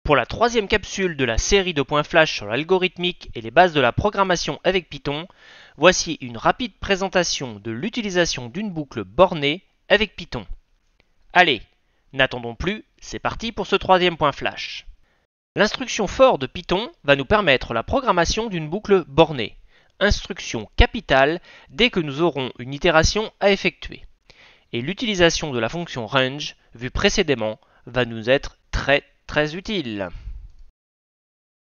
Pour la troisième capsule de la série de points flash sur l'algorithmique et les bases de la programmation avec Python, voici une rapide présentation de l'utilisation d'une boucle bornée avec Python. Allez, n'attendons plus, c'est parti pour ce troisième point flash. L'instruction for de Python va nous permettre la programmation d'une boucle bornée, instruction capitale dès que nous aurons une itération à effectuer. Et l'utilisation de la fonction range, vue précédemment, va nous être très utile.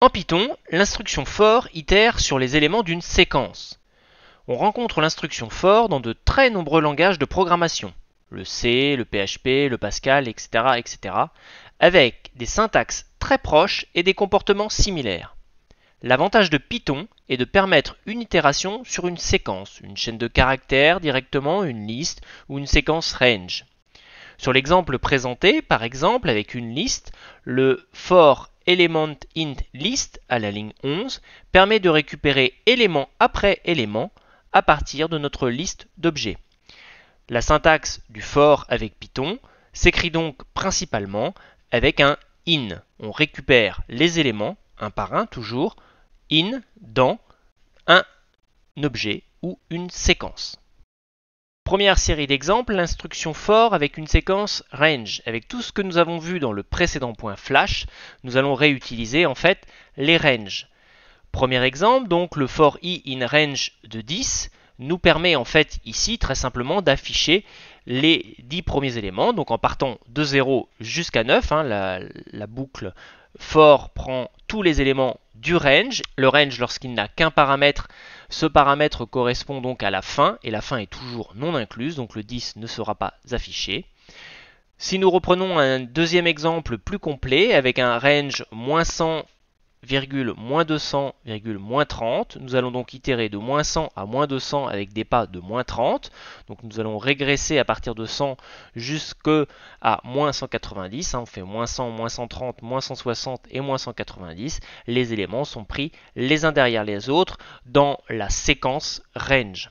En Python, l'instruction for itère sur les éléments d'une séquence. On rencontre l'instruction for dans de très nombreux langages de programmation, le C, le PHP, le Pascal, etc., avec des syntaxes très proches et des comportements similaires. L'avantage de Python est de permettre une itération sur une séquence, une chaîne de caractères directement, une liste ou une séquence range. Sur l'exemple présenté, par exemple, avec une liste, le for element int list à la ligne 11 permet de récupérer élément après élément à partir de notre liste d'objets. La syntaxe du for avec Python s'écrit donc principalement avec un in. On récupère les éléments, un par un toujours, in dans un objet ou une séquence. Première série d'exemples, l'instruction for avec une séquence range. Avec tout ce que nous avons vu dans le précédent point flash, nous allons réutiliser en fait les ranges. Premier exemple, donc le for i in range de 10 nous permet en fait ici très simplement d'afficher les 10 premiers éléments, donc en partant de 0 jusqu'à 9, la boucle for prend tous les éléments du range. Le range, lorsqu'il n'a qu'un paramètre, ce paramètre correspond donc à la fin, et la fin est toujours non incluse, donc le 10 ne sera pas affiché. Si nous reprenons un deuxième exemple plus complet, avec un range -100, -200, -30. Nous allons donc itérer de -100 à -200 avec des pas de -30. Donc nous allons régresser à partir de 100 jusqu'à -190. On fait -100, -130, -160 et -190. Les éléments sont pris les uns derrière les autres dans la séquence range.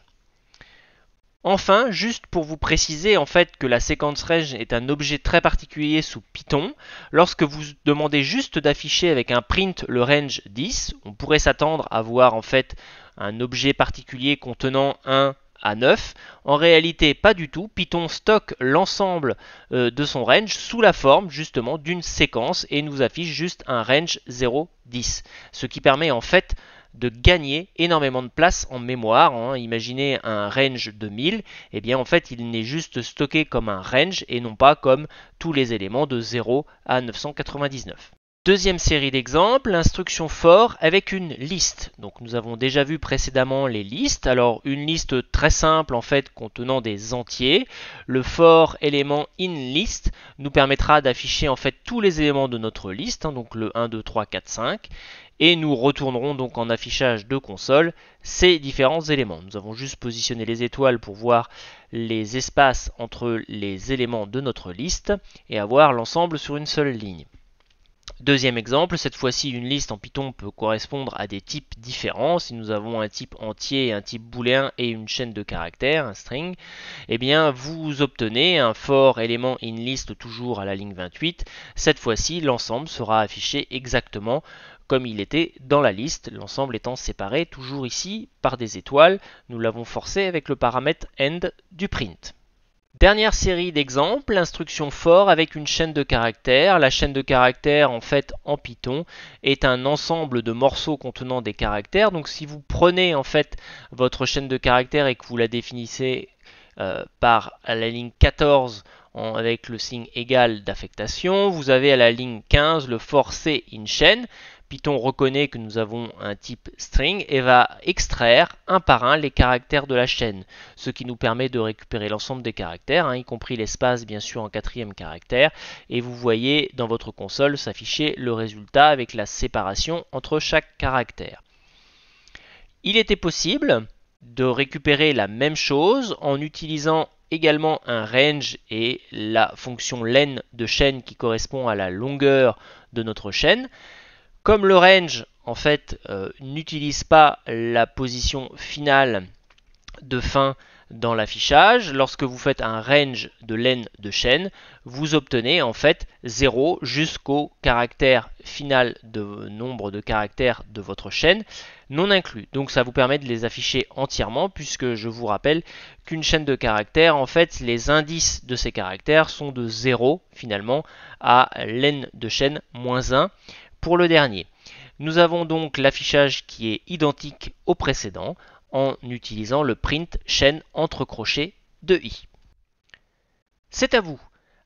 Enfin, juste pour vous préciser en fait que la séquence range est un objet très particulier sous Python, lorsque vous demandez juste d'afficher avec un print le range 10, on pourrait s'attendre à voir en fait un objet particulier contenant 1 à 9. En réalité, pas du tout. Python stocke l'ensemble de son range sous la forme justement d'une séquence et nous affiche juste un range 0,10. Ce qui permet en fait de gagner énormément de place en mémoire. Imaginez un range de 1000, et bien en fait il n'est juste stocké comme un range et non pas comme tous les éléments de 0 à 999. Deuxième série d'exemples, l'instruction for avec une liste. Donc nous avons déjà vu précédemment les listes. Alors une liste très simple en fait contenant des entiers. Le for élément in list nous permettra d'afficher en fait tous les éléments de notre liste, donc le 1, 2, 3, 4, 5. Et nous retournerons donc en affichage de console ces différents éléments. Nous avons juste positionné les étoiles pour voir les espaces entre les éléments de notre liste et avoir l'ensemble sur une seule ligne. Deuxième exemple, cette fois-ci une liste en Python peut correspondre à des types différents. Si nous avons un type entier, un type booléen et une chaîne de caractères, un string, eh bien vous obtenez un for élément in list toujours à la ligne 28. Cette fois-ci, l'ensemble sera affiché exactement comme il était dans la liste, l'ensemble étant séparé toujours ici par des étoiles. Nous l'avons forcé avec le paramètre end du print. Dernière série d'exemples, l'instruction for avec une chaîne de caractères. La chaîne de caractères en fait en Python est un ensemble de morceaux contenant des caractères. Donc si vous prenez en fait votre chaîne de caractères et que vous la définissez par la ligne 14 avec le signe égal d'affectation, vous avez à la ligne 15 le for C in chaîne. Python reconnaît que nous avons un type string et va extraire un par un les caractères de la chaîne, ce qui nous permet de récupérer l'ensemble des caractères, y compris l'espace bien sûr en quatrième caractère, et vous voyez dans votre console s'afficher le résultat avec la séparation entre chaque caractère. Il était possible de récupérer la même chose en utilisant également un range et la fonction len de chaîne qui correspond à la longueur de notre chaîne. Comme le range en fait n'utilise pas la position finale de fin Dans l'affichage, lorsque vous faites un range de len de chaîne, vous obtenez en fait 0 jusqu'au caractère final de nombre de caractères de votre chaîne non inclus. Donc ça vous permet de les afficher entièrement, puisque je vous rappelle qu'une chaîne de caractères, en fait, les indices de ces caractères sont de 0 finalement à len de chaîne moins 1 pour le dernier. Nous avons donc l'affichage qui est identique au précédent en utilisant le print chaîne entre crochets de i. C'est à vous.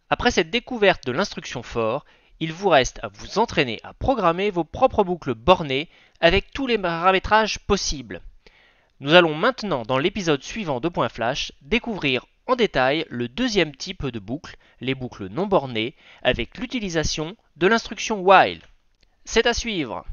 Après cette découverte de l'instruction for, il vous reste à vous entraîner à programmer vos propres boucles bornées avec tous les paramétrages possibles. Nous allons maintenant, dans l'épisode suivant de Point Flash, découvrir en détail le deuxième type de boucle, les boucles non bornées, avec l'utilisation de l'instruction while. C'est à suivre.